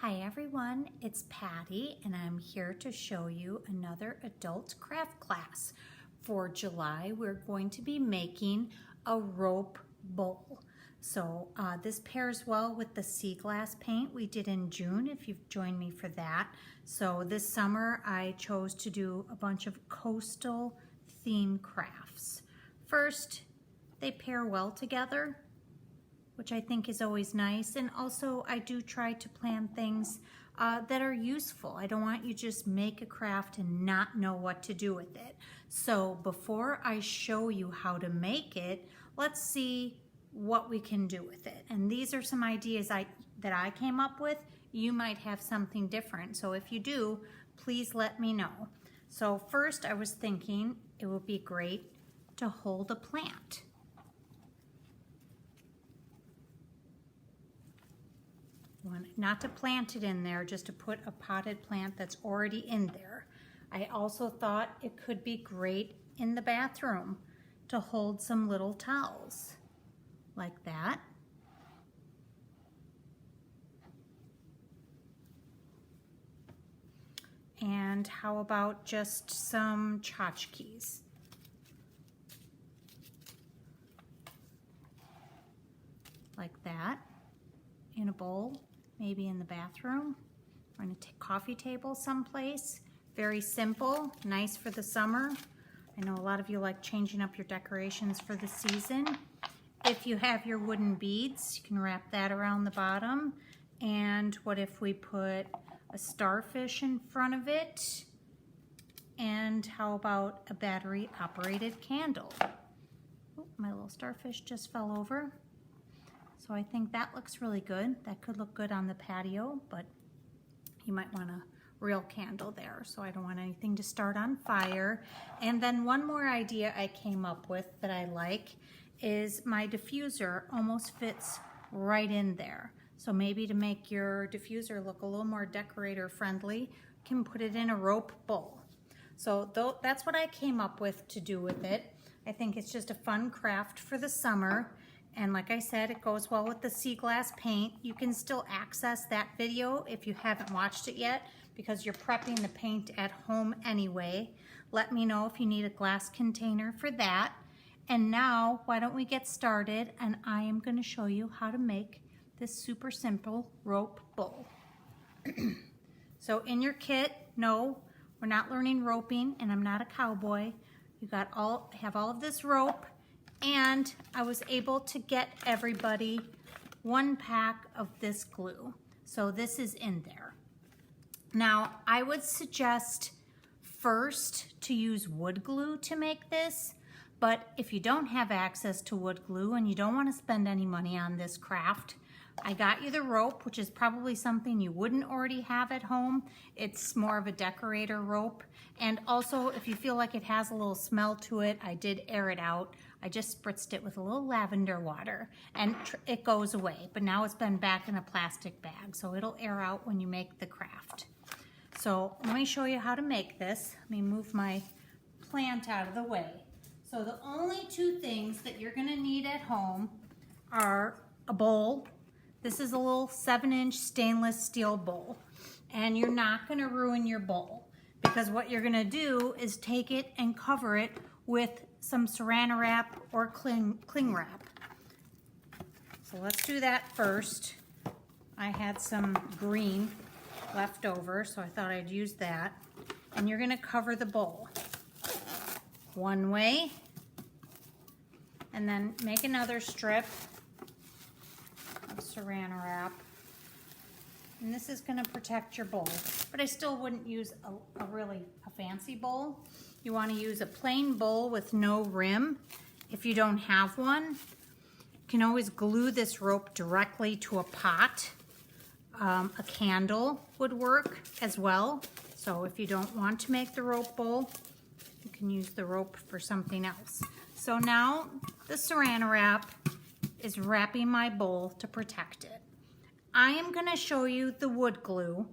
Hi everyone, it's Patty and I'm here to show you another adult craft class. For July, we're going to be making a rope bowl. So this pairs well with the sea glass paint we did in June, if you've joined me for that. So this summer I chose to do a bunch of coastal theme crafts. First, they pair well together, which I think is always nice. And also I do try to plan things that are useful. I don't want you just make a craft and not know what to do with it. So before I show you how to make it, let's see what we can do with it. And these are some ideas that I came up with. You might have something different. So if you do, please let me know. So first I was thinking it would be great to hold a plant. Not to plant it in there, just to put a potted plant that's already in there. I also thought it could be great in the bathroom to hold some little towels like that. And how about just some tchotchkes? Like that in a bowl. Maybe in the bathroom or on a coffee table someplace. Very simple, nice for the summer. I know a lot of you like changing up your decorations for the season. If you have your wooden beads, you can wrap that around the bottom. And what if we put a starfish in front of it? And how about a battery operated candle? Oh, my little starfish just fell over. So I think that looks really good. That could look good on the patio, but you might want a real candle there. So I don't want anything to start on fire. And then one more idea I came up with that I like is my diffuser almost fits right in there. So maybe to make your diffuser look a little more decorator friendly, you can put it in a rope bowl. So that's what I came up with to do with it. I think it's just a fun craft for the summer. And like I said, it goes well with the sea glass paint. You can still access that video if you haven't watched it yet because you're prepping the paint at home anyway. Let me know if you need a glass container for that. And now, why don't we get started, and I am going to show you how to make this super simple rope bowl. So in your kit, no, we're not learning roping, and I'm not a cowboy. You have all of this rope. And I was able to get everybody 1 pack of this glue. So this is in there. Now, I would suggest first to use wood glue to make this, but if you don't have access to wood glue and you don't want to spend any money on this craft, I got you the rope, which is probably something you wouldn't already have at home. It's more of a decorator rope. And also, if you feel like it has a little smell to it, I did air it out. I just spritzed it with a little lavender water and it goes away. But now it's been back in a plastic bag, so it'll air out when you make the craft. So let me show you how to make this. Let me move my plant out of the way. So the only 2 things that you're gonna need at home are a bowl. This is a little 7-inch stainless steel bowl. And you're not gonna ruin your bowl because what you're gonna do is take it and cover it with some Saran wrap or cling wrap. So let's do that first. I had some green left over, so I thought I'd use that. And you're gonna cover the bowl one way, and then make another strip of Saran wrap. And this is gonna protect your bowl. But I still wouldn't use a really fancy bowl. You wanna use a plain bowl with no rim. If you don't have one, you can always glue this rope directly to a pot. A candle would work as well. So if you don't want to make the rope bowl, you can use the rope for something else. So now the Saran wrap is wrapping my bowl to protect it. I am gonna show you the wood glue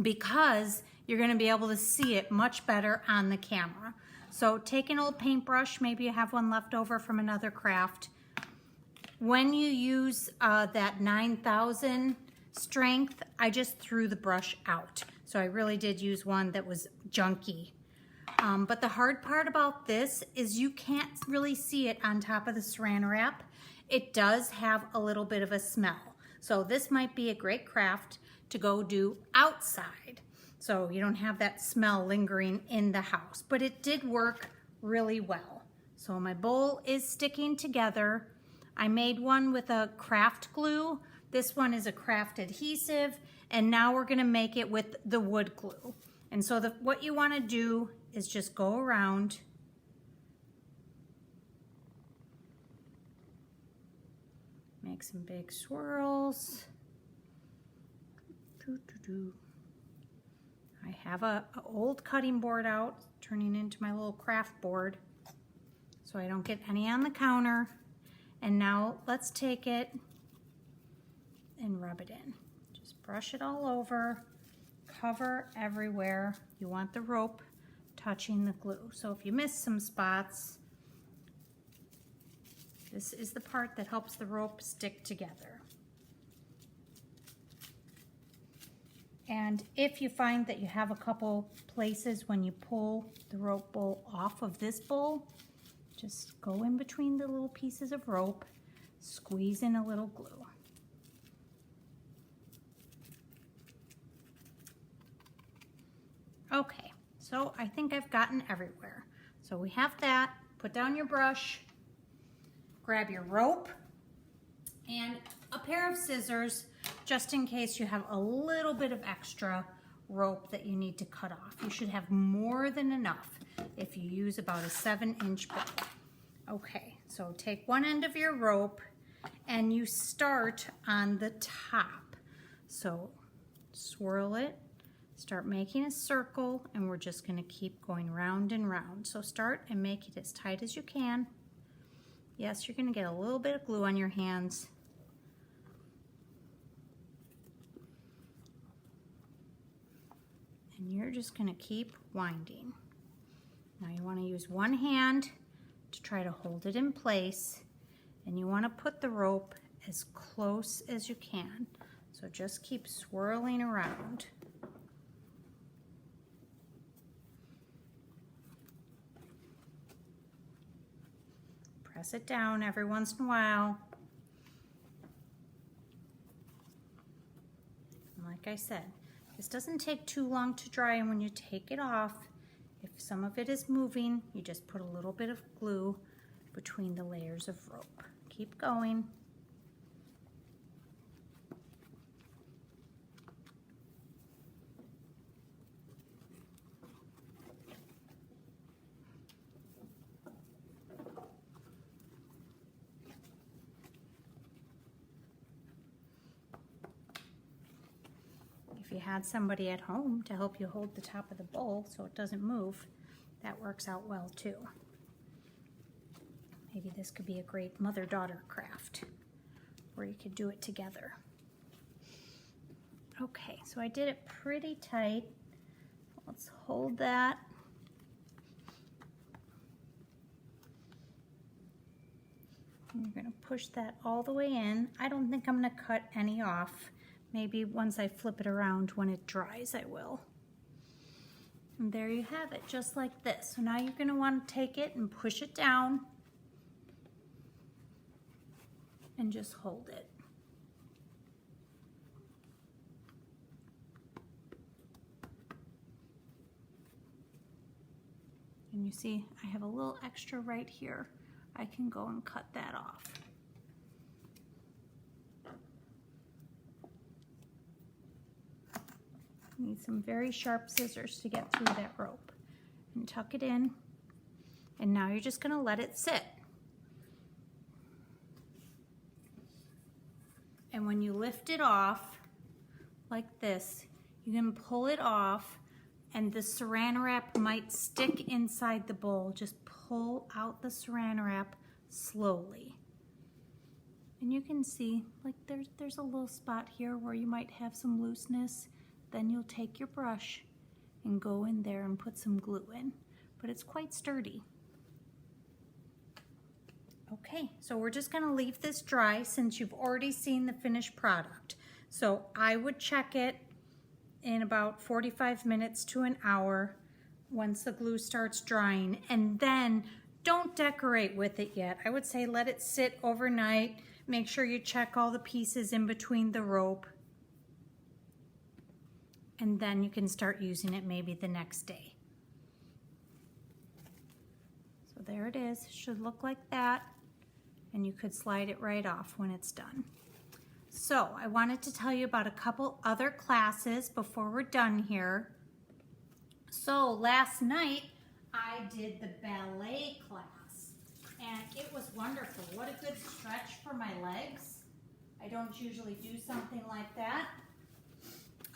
because you're gonna be able to see it much better on the camera. So take an old paintbrush, maybe you have one left over from another craft. When you use that 9000 strength, I just threw the brush out. So I really did use one that was junky. But the hard part about this is you can't really see it on top of the Saran Wrap. It does have a little bit of a smell. So this might be a great craft to go do outside. So you don't have that smell lingering in the house, but it did work really well. So my bowl is sticking together. I made one with a craft glue. This one is a craft adhesive, and now we're gonna make it with the wood glue. And so what you wanna do is just go around make some big swirls. I have a old cutting board out, turning into my little craft board so I don't get any on the counter. And now let's take it and rub it in. Just brush it all over, cover everywhere. You want the rope touching the glue. So if you miss some spots, this is the part that helps the rope stick together. And if you find that you have a couple places when you pull the rope bowl off of this bowl, just go in between the little pieces of rope, squeeze in a little glue. Okay, so I think I've gotten everywhere. So we have that. Put down your brush, grab your rope, and a pair of scissors, just in case you have a little bit of extra rope that you need to cut off. You should have more than enough if you use about a 7-inch bowl. Okay, so take one end of your rope and you start on the top. So swirl it, start making a circle, and we're just gonna keep going round and round. So start and make it as tight as you can. Yes, you're gonna get a little bit of glue on your hands. And you're just gonna keep winding. Now you wanna use one hand to try to hold it in place, and you wanna put the rope as close as you can. So just keep swirling around. Press it down every once in a while. And like I said, this doesn't take too long to dry, and when you take it off, if some of it is moving, you just put a little bit of glue between the layers of rope. Keep going. If you had somebody at home to help you hold the top of the bowl so it doesn't move, that works out well too. Maybe this could be a great mother-daughter craft where you could do it together. Okay, so I did it pretty tight. Let's hold that. And you're gonna push that all the way in. I don't think I'm gonna cut any off. Maybe once I flip it around when it dries, I will. And there you have it, just like this. So now you're gonna wanna take it and push it down and just hold it. And you see, I have a little extra right here. I can go and cut that off. Need some very sharp scissors to get through that rope. And tuck it in. And now you're just gonna let it sit. And when you lift it off, like this, you can pull it off, and the Saran Wrap might stick inside the bowl. Just pull out the Saran Wrap slowly. And you can see, like there's a little spot here where you might have some looseness. Then you'll take your brush and go in there and put some glue in. But it's quite sturdy. Okay, so we're just gonna leave this dry since you've already seen the finished product. So I would check it in about 45 minutes to an hour once the glue starts drying, and then don't decorate with it yet. I would say let it sit overnight. Make sure you check all the pieces in between the rope, and then you can start using it maybe the next day. So there it is. Should look like that, and you could slide it right off when it's done. So I wanted to tell you about a couple other classes before we're done here. So last night I did the ballet class, and it was wonderful. What a good stretch for my legs. I don't usually do something like that.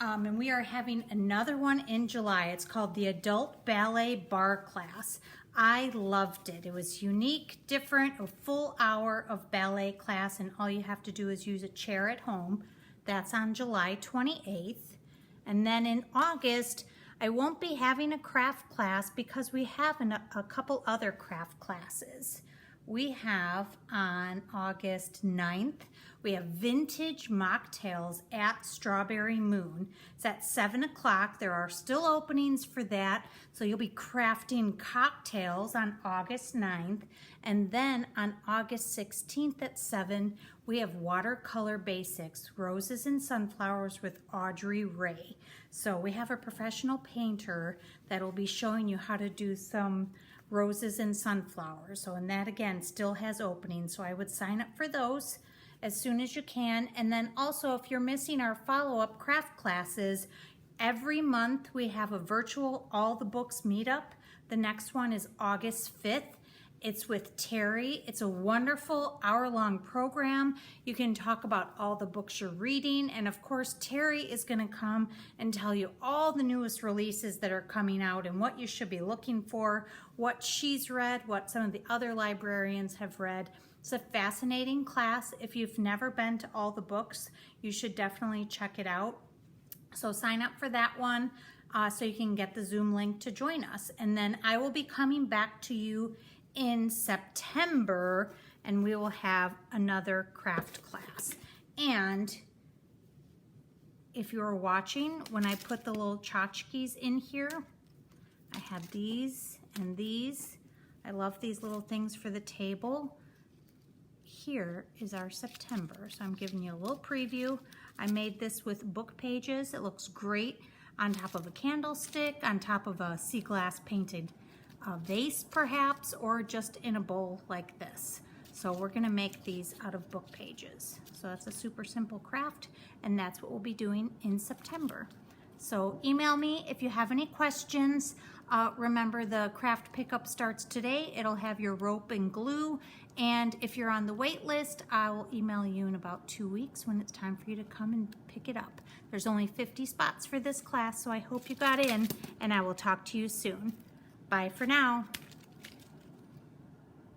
And we are having another one in July. It's called the Adult Ballet Bar Class. I loved it. It was unique, different, a full hour of ballet class, and all you have to do is use a chair at home. That's on July 28th. And then in August, I won't be having a craft class because we have a couple other craft classes. We have on August 9th, we have vintage mocktails at Strawberry Moon. It's at 7 o'clock. There are still openings for that. So you'll be crafting cocktails on August 9th. And then on August 16th at 7, we have watercolor basics, roses and sunflowers with Audrey Ray. So we have a professional painter that will be showing you how to do some roses and sunflowers. So, and that again still has openings. So I would sign up for those as soon as you can. And then also, if you're missing our follow-up craft classes, every month we have a virtual All the Books meetup. The next one is August 5th. It's with Terry. It's a wonderful hour-long program. You can talk about all the books you're reading. And of course, Terry is gonna come and tell you all the newest releases that are coming out and what you should be looking for, what she's read, what some of the other librarians have read. It's a fascinating class. If you've never been to All the Books, you should definitely check it out. So sign up for that one so you can get the Zoom link to join us. And then I will be coming back to you in September, and we will have another craft class. And if you're watching, when I put the little tchotchkes in here, I had these and these. I love these little things for the table. Here is our September, so I'm giving you a little preview. I made this with book pages. It looks great on top of a candlestick, on top of a sea glass painted vase perhaps, or just in a bowl like this. So we're gonna make these out of book pages. So that's a super simple craft, and that's what we'll be doing in September. So email me if you have any questions. Remember, the craft pickup starts today. It'll have your rope and glue, and if you're on the wait list, I will email you in about 2 weeks when it's time for you to come and pick it up. There's only 50 spots for this class, so I hope you got in, and I will talk to you soon. Bye for now.